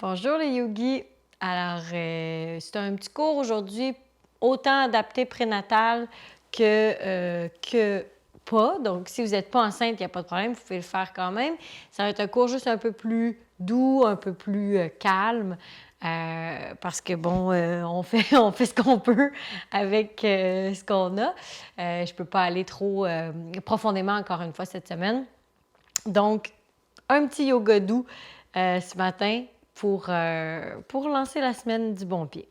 Bonjour les yogis. Alors, c'est un petit cours aujourd'hui, autant adapté prénatal que pas. Donc, si vous n'êtes pas enceinte, il n'y a pas de problème, vous pouvez le faire quand même. Ça va être un cours juste un peu plus doux, un peu plus calme. Parce que bon, on fait ce qu'on peut avec ce qu'on a. Je ne peux pas aller trop profondément encore une fois cette semaine. Donc, un petit yoga doux ce matin pour lancer la semaine du bon pied.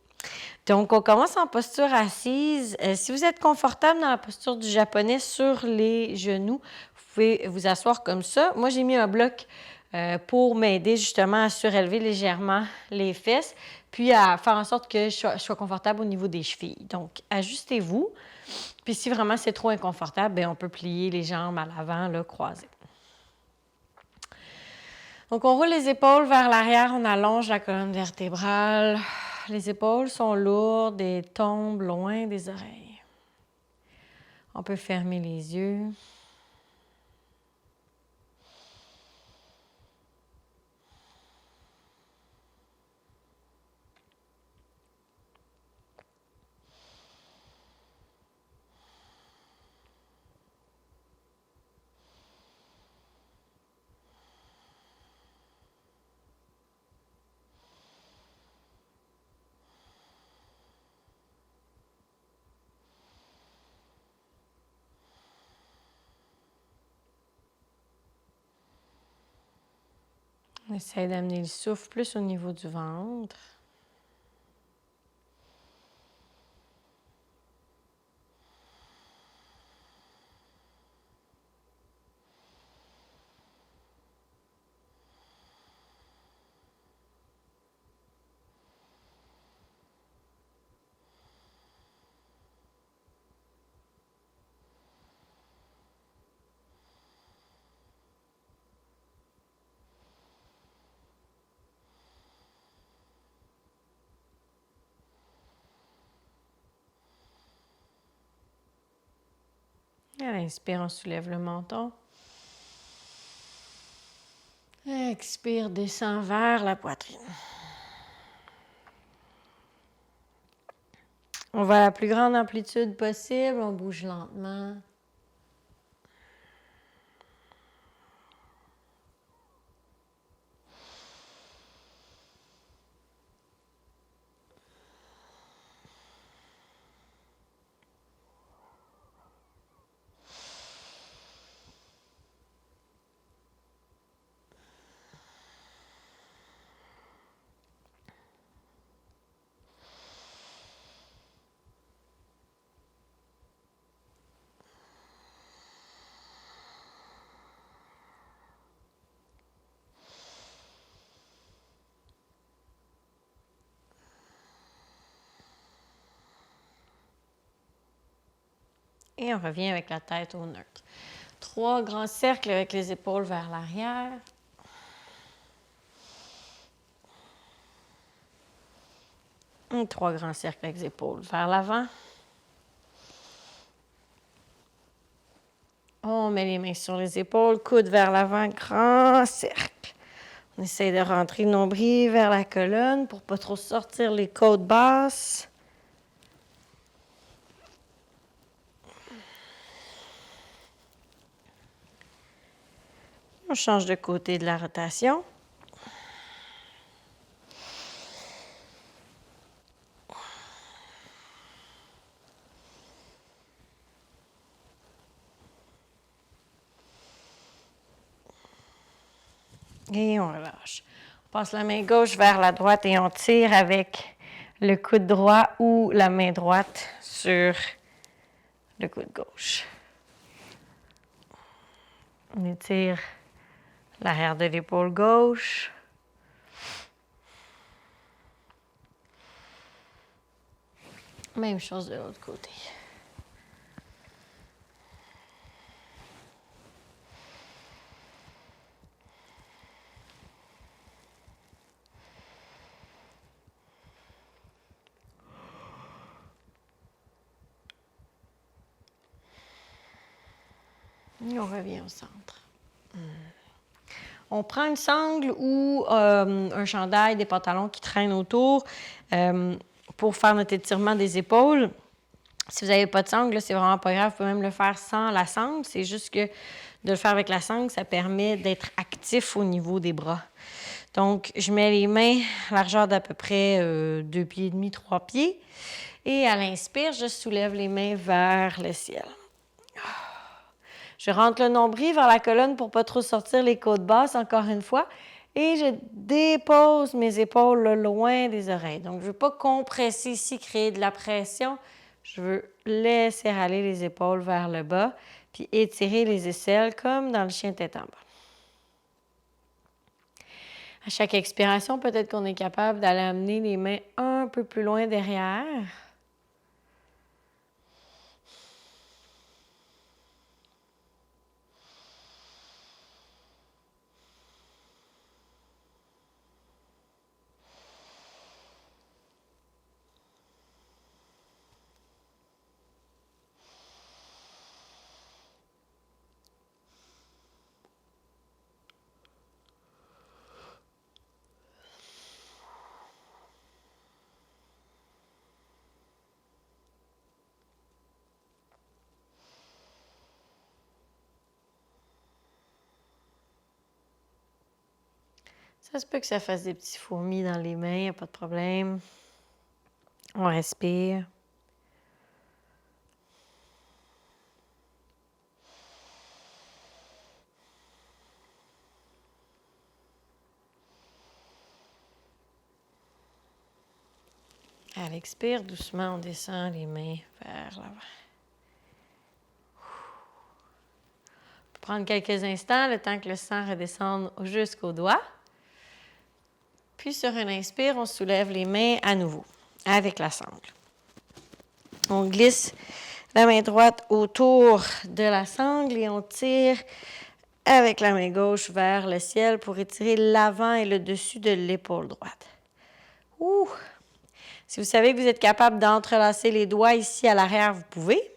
Donc, on commence en posture assise. Si vous êtes confortable dans la posture du japonais sur les genoux, vous pouvez vous asseoir comme ça. Moi, j'ai mis un bloc pour m'aider justement à surélever légèrement les fesses, puis à faire en sorte que je sois confortable au niveau des chevilles. Donc, ajustez-vous. Puis si vraiment c'est trop inconfortable, bien, on peut plier les jambes à l'avant, là, croisées. Donc, on roule les épaules vers l'arrière, on allonge la colonne vertébrale. Les épaules sont lourdes et tombent loin des oreilles. On peut fermer les yeux. On essaie d'amener le souffle plus au niveau du ventre. À l'inspire, on soulève le menton. Expire, descend vers la poitrine. On va à la plus grande amplitude possible, on bouge lentement. Et on revient avec la tête au neutre. 3 grands cercles avec les épaules vers l'arrière. Et 3 grands cercles avec les épaules vers l'avant. On met les mains sur les épaules, coude vers l'avant, grand cercle. On essaie de rentrer le nombril vers la colonne pour ne pas trop sortir les côtes basses. On change de côté de la rotation. Et on relâche. On passe la main gauche vers la droite et on tire avec le coude droit ou la main droite sur le coude gauche. On étire l'arrière de l'épaule gauche. Même chose de l'autre côté. Et on revient au centre. On prend une sangle ou un chandail, des pantalons qui traînent autour pour faire notre étirement des épaules. Si vous n'avez pas de sangle, c'est vraiment pas grave. Vous pouvez même le faire sans la sangle. C'est juste que de le faire avec la sangle, ça permet d'être actif au niveau des bras. Donc, je mets les mains à largeur d'à peu près 2 pieds et demi, 3 pieds. Et à l'inspire, je soulève les mains vers le ciel. Je rentre le nombril vers la colonne pour ne pas trop sortir les côtes basses, encore une fois. Et je dépose mes épaules loin des oreilles. Donc, je ne veux pas compresser ici, créer de la pression. Je veux laisser aller les épaules vers le bas, puis étirer les aisselles comme dans le chien tête en bas. À chaque expiration, peut-être qu'on est capable d'aller amener les mains un peu plus loin derrière. Ça se peut que ça fasse des petits fourmis dans les mains, il n'y a pas de problème. On respire. À l'expire, doucement, on descend les mains vers l'avant. On peut prendre quelques instants, le temps que le sang redescende jusqu'aux doigts. Puis sur un inspire, on soulève les mains à nouveau avec la sangle. On glisse la main droite autour de la sangle et on tire avec la main gauche vers le ciel pour étirer l'avant et le dessus de l'épaule droite. Ouh! Si vous savez que vous êtes capable d'entrelacer les doigts ici à l'arrière, vous pouvez.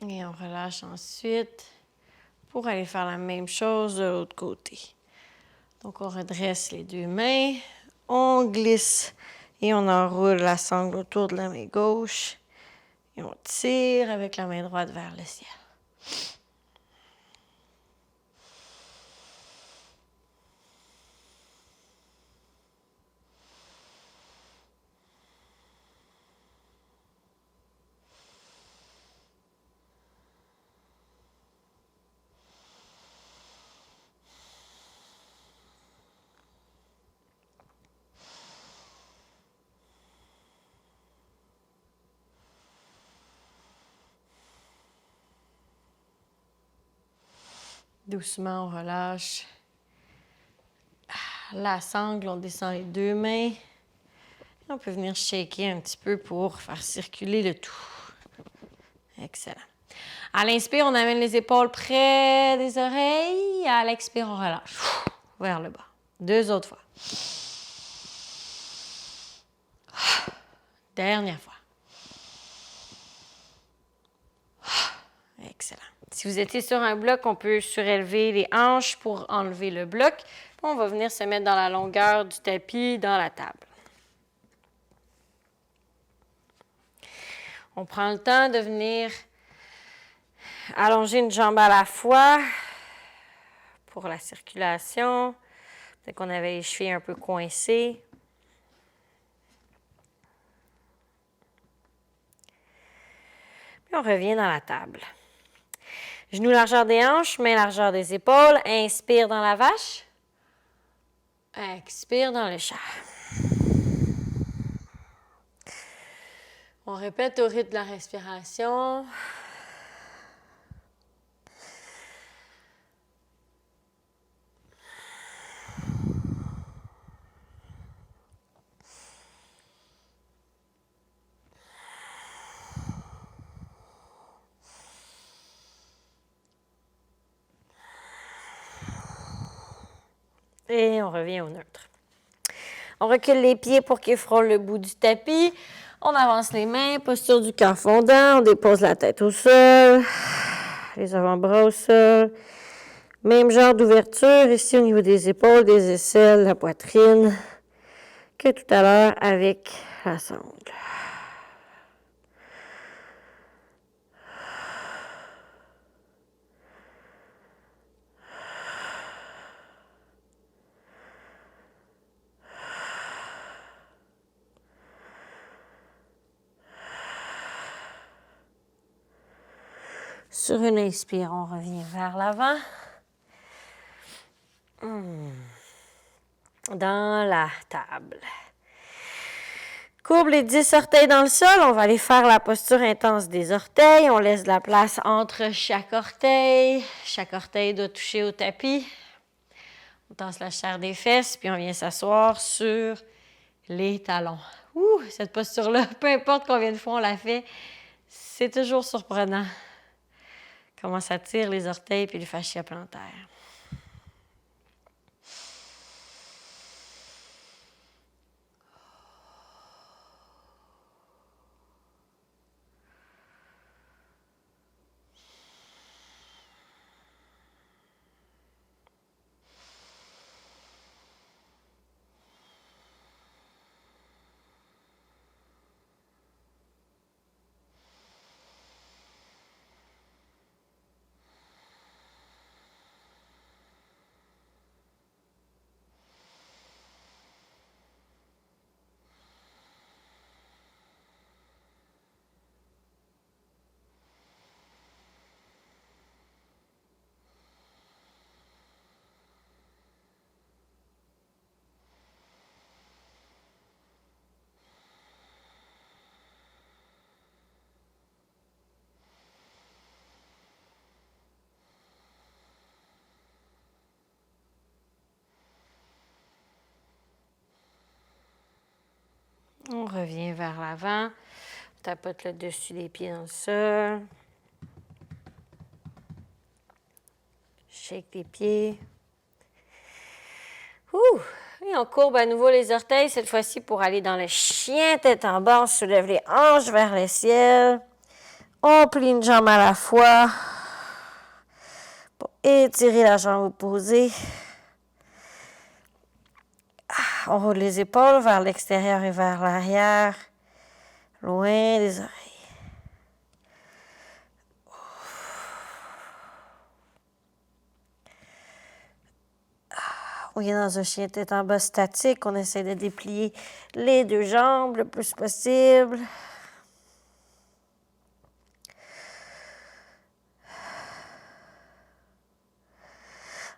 Et on relâche ensuite pour aller faire la même chose de l'autre côté. Donc, on redresse les deux mains, on glisse et on enroule la sangle autour de la main gauche et on tire avec la main droite vers le ciel. Doucement, on relâche la sangle, on descend les deux mains. Et on peut venir shaker un petit peu pour faire circuler le tout. Excellent. À l'inspire, on amène les épaules près des oreilles. À l'expire, on relâche vers le bas. 2 autres fois. Dernière fois. Excellent. Si vous étiez sur un bloc, on peut surélever les hanches pour enlever le bloc. Puis on va venir se mettre dans la longueur du tapis, dans la table. On prend le temps de venir allonger une jambe à la fois pour la circulation. Peut-être qu'on avait les chevilles un peu coincées. Puis on revient dans la table. Genoux largeur des hanches, mains largeur des épaules. Inspire dans la vache. Expire dans le chat. On répète au rythme de la respiration. Et on revient au neutre. On recule les pieds pour qu'ils frôlent le bout du tapis. On avance les mains, posture du cœur fondant. On dépose la tête au sol, les avant-bras au sol. Même genre d'ouverture ici au niveau des épaules, des aisselles, la poitrine, que tout à l'heure avec la sangle. Sur une inspire, on revient vers l'avant. Dans la table. Courbe les 10 orteils dans le sol. On va aller faire la posture intense des orteils. On laisse de la place entre chaque orteil. Chaque orteil doit toucher au tapis. On tasse la chair des fesses, puis on vient s'asseoir sur les talons. Ouh, cette posture-là, peu importe combien de fois on la fait, c'est toujours surprenant. Comment ça tire les orteils puis le fascia plantaire. On revient vers l'avant. On tapote le dessus des pieds dans le sol. Shake les pieds. Ouh! Et on courbe à nouveau les orteils, cette fois-ci pour aller dans le chien tête en bas. On soulève les hanches vers le ciel. On plie une jambe à la fois pour étirer la jambe opposée. On roule les épaules vers l'extérieur et vers l'arrière, loin des oreilles. On est dans un chien tête en bas statique. On essaie de déplier les deux jambes le plus possible.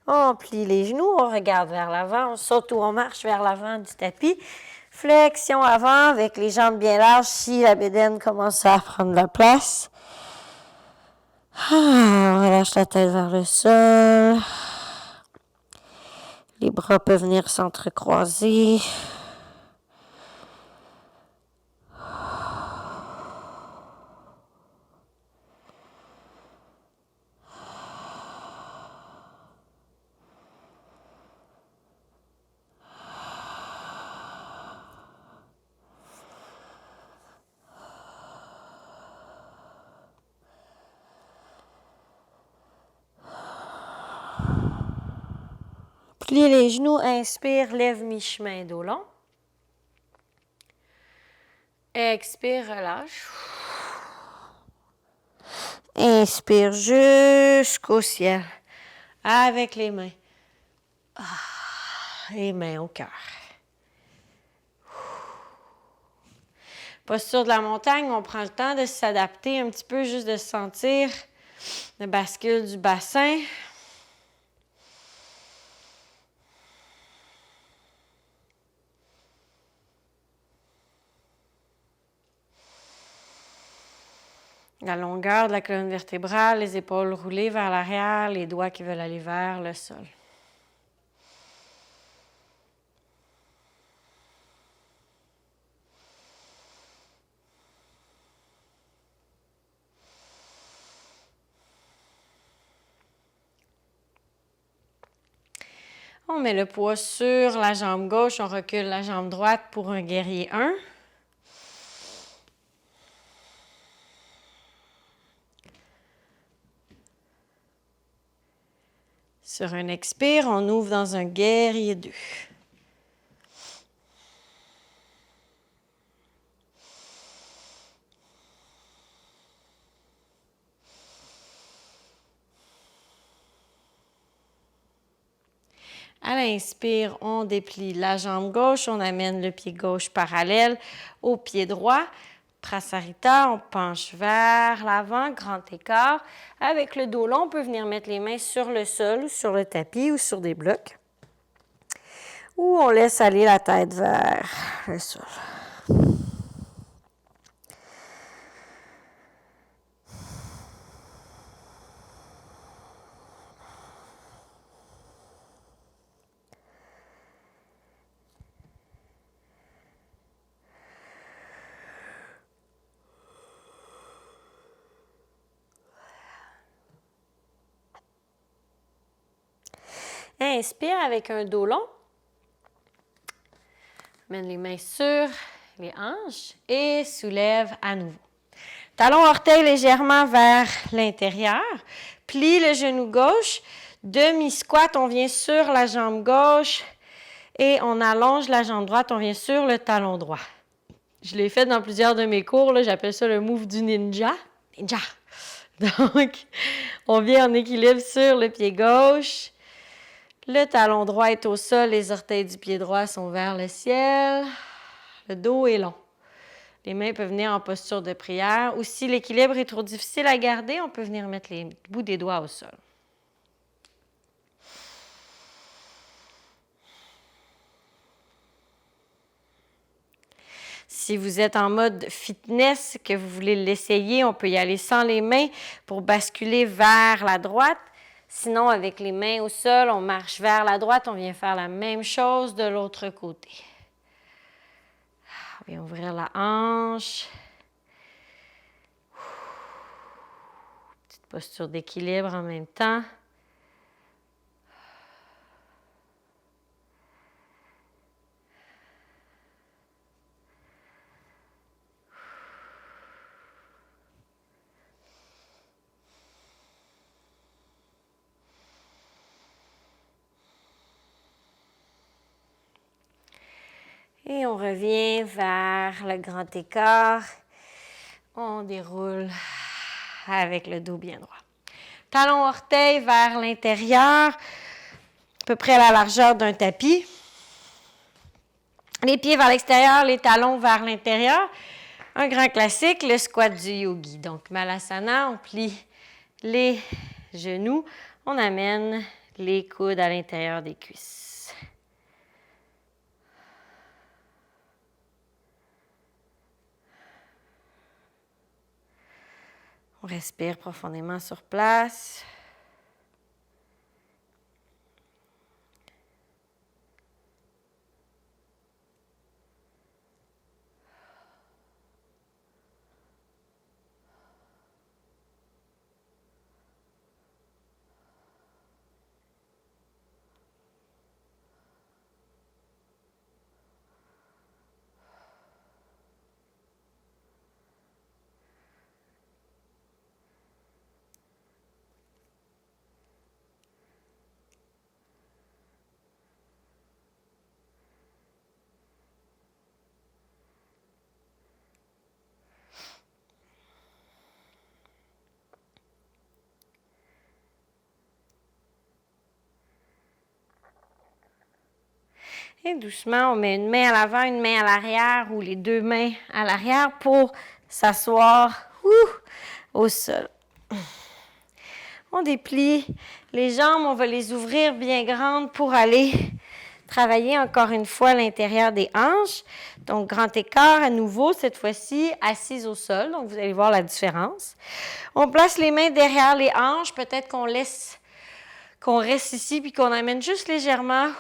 On plie les genoux, on regarde vers l'avant, on saute ou on marche vers l'avant du tapis. Flexion avant avec les jambes bien larges si la bédaine commence à prendre la place. On relâche la tête vers le sol. Les bras peuvent venir s'entrecroiser. Plie les genoux, inspire, lève mi-chemin, dos long. Expire, relâche. Inspire jusqu'au ciel avec les mains. Les mains au cœur. Posture de la montagne, on prend le temps de s'adapter un petit peu, juste de sentir le bascule du bassin. La longueur de la colonne vertébrale, les épaules roulées vers l'arrière, les doigts qui veulent aller vers le sol. On met le poids sur la jambe gauche, on recule la jambe droite pour un guerrier 1. Sur un expire, on ouvre dans un guerrier 2. À l'inspire, on déplie la jambe gauche, on amène le pied gauche parallèle au pied droit. Prasarita, on penche vers l'avant, grand écart. Avec le dos long, on peut venir mettre les mains sur le sol ou sur le tapis ou sur des blocs. Ou on laisse aller la tête vers le sol. Inspire avec un dos long. Mène les mains sur les hanches et soulève à nouveau. Talon orteil légèrement vers l'intérieur. Plie le genou gauche. Demi-squat, on vient sur la jambe gauche et on allonge la jambe droite, on vient sur le talon droit. Je l'ai fait dans plusieurs de mes cours, j'appelle ça le move du ninja. Ninja! Donc, on vient en équilibre sur le pied gauche. Le talon droit est au sol, les orteils du pied droit sont vers le ciel. Le dos est long. Les mains peuvent venir en posture de prière. Ou si l'équilibre est trop difficile à garder, on peut venir mettre les bouts des doigts au sol. Si vous êtes en mode fitness, que vous voulez l'essayer, on peut y aller sans les mains pour basculer vers la droite. Sinon, avec les mains au sol, on marche vers la droite, on vient faire la même chose de l'autre côté. On vient ouvrir la hanche. Petite posture d'équilibre en même temps. Et on revient vers le grand écart. On déroule avec le dos bien droit. Talon orteil vers l'intérieur, à peu près à la largeur d'un tapis. Les pieds vers l'extérieur, les talons vers l'intérieur. Un grand classique, le squat du yogi. Donc, Malasana, on plie les genoux, on amène les coudes à l'intérieur des cuisses. On respire profondément sur place. Et doucement, on met une main à l'avant, une main à l'arrière ou les deux mains à l'arrière pour s'asseoir au sol. On déplie les jambes, on va les ouvrir bien grandes pour aller travailler encore une fois l'intérieur des hanches. Donc, grand écart à nouveau, cette fois-ci assise au sol. Donc, vous allez voir la différence. On place les mains derrière les hanches. Peut-être qu'on reste ici puis qu'on amène juste légèrement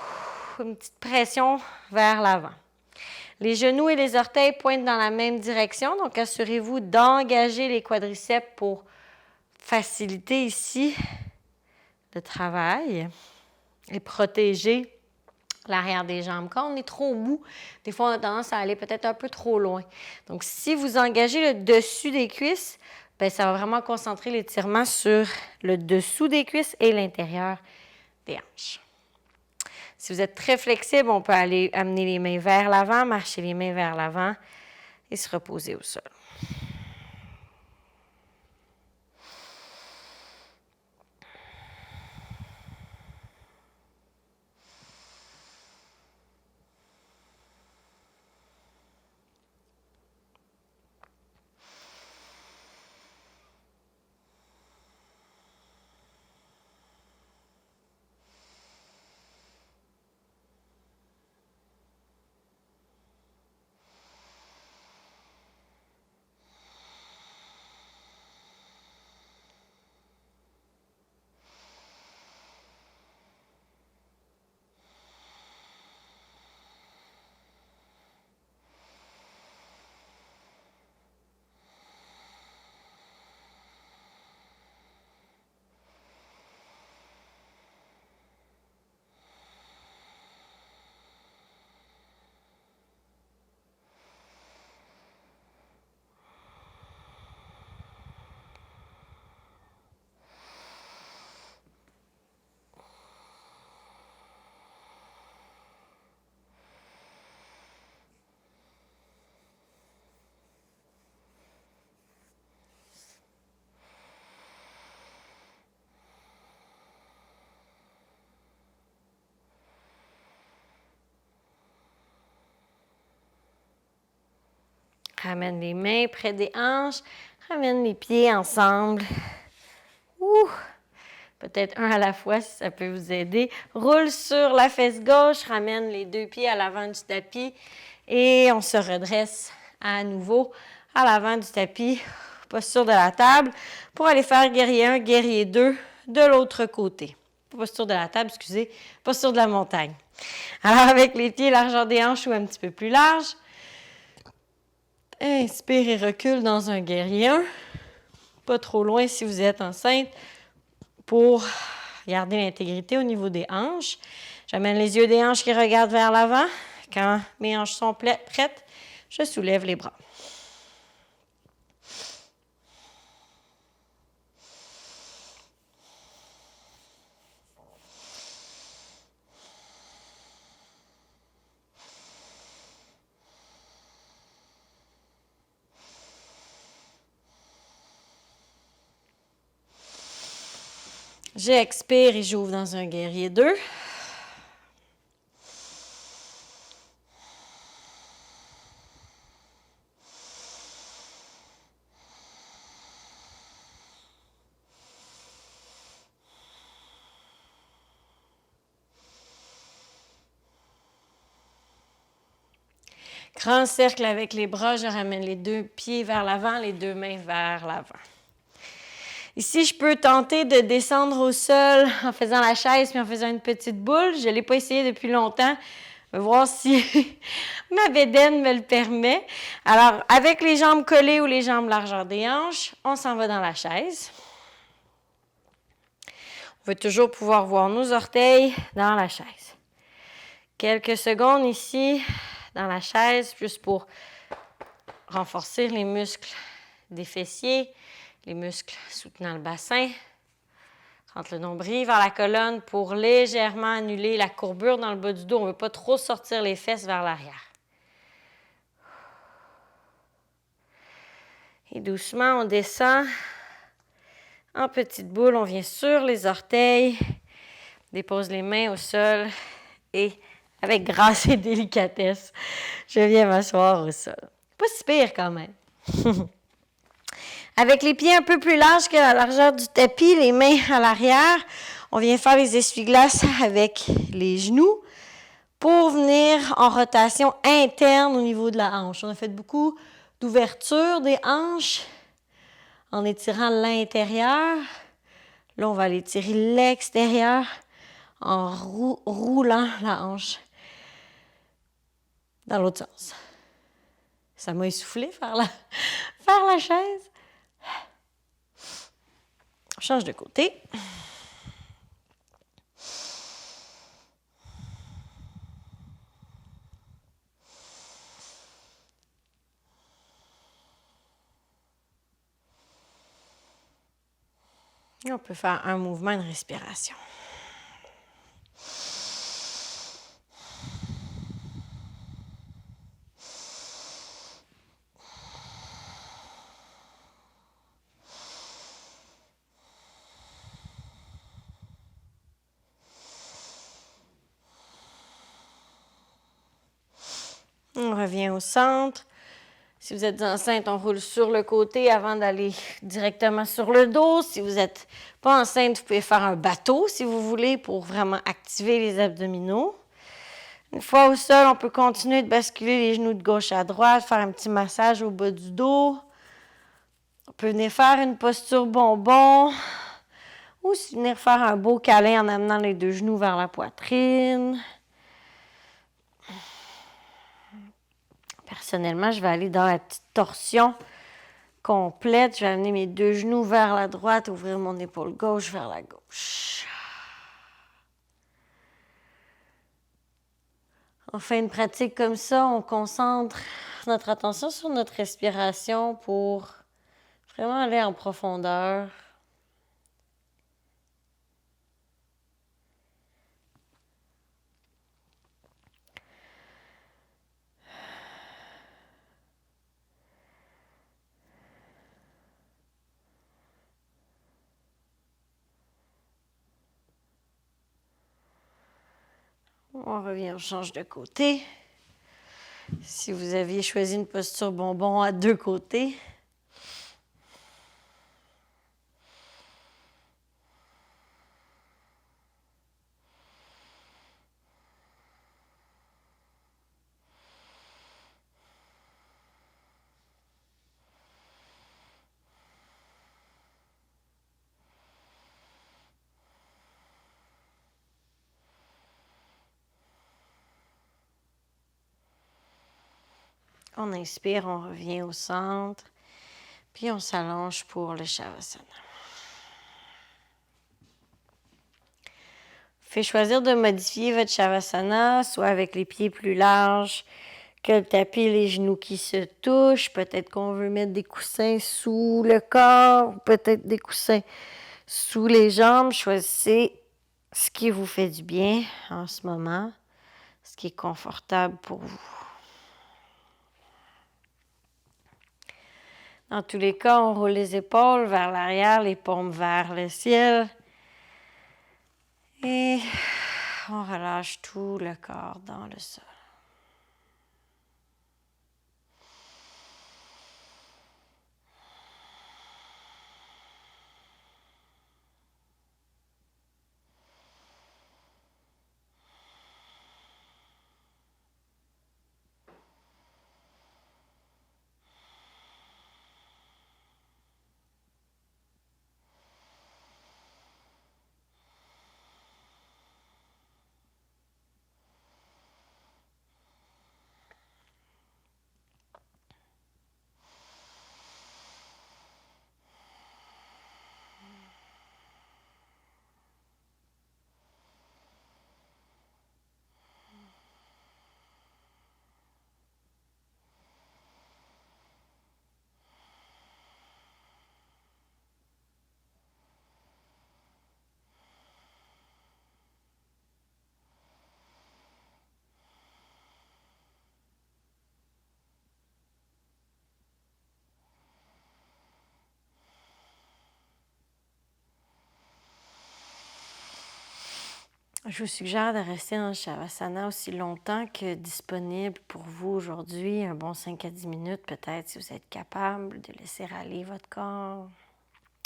une petite pression vers l'avant. Les genoux et les orteils pointent dans la même direction, donc assurez-vous d'engager les quadriceps pour faciliter ici le travail et protéger l'arrière des jambes. Quand on est trop mou, des fois, on a tendance à aller peut-être un peu trop loin. Donc, si vous engagez le dessus des cuisses, bien, ça va vraiment concentrer l'étirement sur le dessous des cuisses et l'intérieur des hanches. Si vous êtes très flexible, on peut aller amener les mains vers l'avant, marcher les mains vers l'avant et se reposer au sol. Ramène les mains près des hanches. Ramène les pieds ensemble. Ouh! Peut-être un à la fois si ça peut vous aider. Roule sur la fesse gauche. Ramène les deux pieds à l'avant du tapis. Et on se redresse à nouveau à l'avant du tapis. Posture de la table pour aller faire guerrier 1, guerrier 2 de l'autre côté. Posture de la table, excusez. Posture de la montagne. Alors avec les pieds largeur des hanches ou un petit peu plus large. Inspire et recule dans un guerrier 1. Pas trop loin si vous êtes enceinte pour garder l'intégrité au niveau des hanches. J'amène les yeux des hanches qui regardent vers l'avant. Quand mes hanches sont prêtes, je soulève les bras. J'expire et j'ouvre dans un guerrier 2. Grand cercle avec les bras, je ramène les deux pieds vers l'avant, les deux mains vers l'avant. Ici, je peux tenter de descendre au sol en faisant la chaise puis en faisant une petite boule. Je ne l'ai pas essayé depuis longtemps. Je vais voir si ma bédaine me le permet. Alors, avec les jambes collées ou les jambes largeur des hanches, on s'en va dans la chaise. On veut toujours pouvoir voir nos orteils dans la chaise. Quelques secondes ici dans la chaise, juste pour renforcer les muscles des fessiers, les muscles soutenant le bassin. Rentre le nombril vers la colonne pour légèrement annuler la courbure dans le bas du dos. On ne veut pas trop sortir les fesses vers l'arrière. Et doucement, on descend en petite boule. On vient sur les orteils, dépose les mains au sol et avec grâce et délicatesse, je viens m'asseoir au sol. Pas si pire quand même. Avec les pieds un peu plus larges que la largeur du tapis, les mains à l'arrière, on vient faire les essuie-glaces avec les genoux pour venir en rotation interne au niveau de la hanche. On a fait beaucoup d'ouverture des hanches en étirant l'intérieur. Là, on va aller tirer l'extérieur en roulant la hanche dans l'autre sens. Ça m'a essoufflé faire la chaise. On change de côté. Et on peut faire un mouvement de respiration. On revient au centre. Si vous êtes enceinte, on roule sur le côté avant d'aller directement sur le dos. Si vous n'êtes pas enceinte, vous pouvez faire un bateau si vous voulez pour vraiment activer les abdominaux. Une fois au sol, on peut continuer de basculer les genoux de gauche à droite, faire un petit massage au bas du dos. On peut venir faire une posture bonbon ou venir faire un beau câlin en amenant les deux genoux vers la poitrine. Personnellement, je vais aller dans la petite torsion complète. Je vais amener mes deux genoux vers la droite, ouvrir mon épaule gauche vers la gauche. On fait une pratique comme ça, on concentre notre attention sur notre respiration pour vraiment aller en profondeur. On revient, on change de côté. Si vous aviez choisi une posture bonbon à deux côtés. On inspire, on revient au centre, puis on s'allonge pour le Shavasana. Vous pouvez choisir de modifier votre Shavasana, soit avec les pieds plus larges que le tapis, les genoux qui se touchent. Peut-être qu'on veut mettre des coussins sous le corps, peut-être des coussins sous les jambes. Choisissez ce qui vous fait du bien en ce moment, ce qui est confortable pour vous. Dans tous les cas, on roule les épaules vers l'arrière, les paumes vers le ciel. Et on relâche tout le corps dans le sol. Je vous suggère de rester dans le Shavasana aussi longtemps que disponible pour vous aujourd'hui, un bon 5 à 10 minutes peut-être si vous êtes capable de laisser aller votre corps.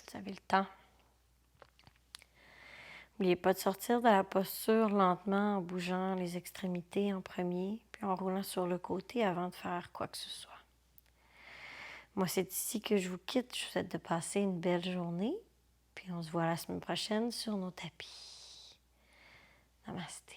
Vous avez le temps. N'oubliez pas de sortir de la posture lentement en bougeant les extrémités en premier, puis en roulant sur le côté avant de faire quoi que ce soit. Moi, c'est ici que je vous quitte. Je vous souhaite de passer une belle journée, puis on se voit la semaine prochaine sur nos tapis. Namaste.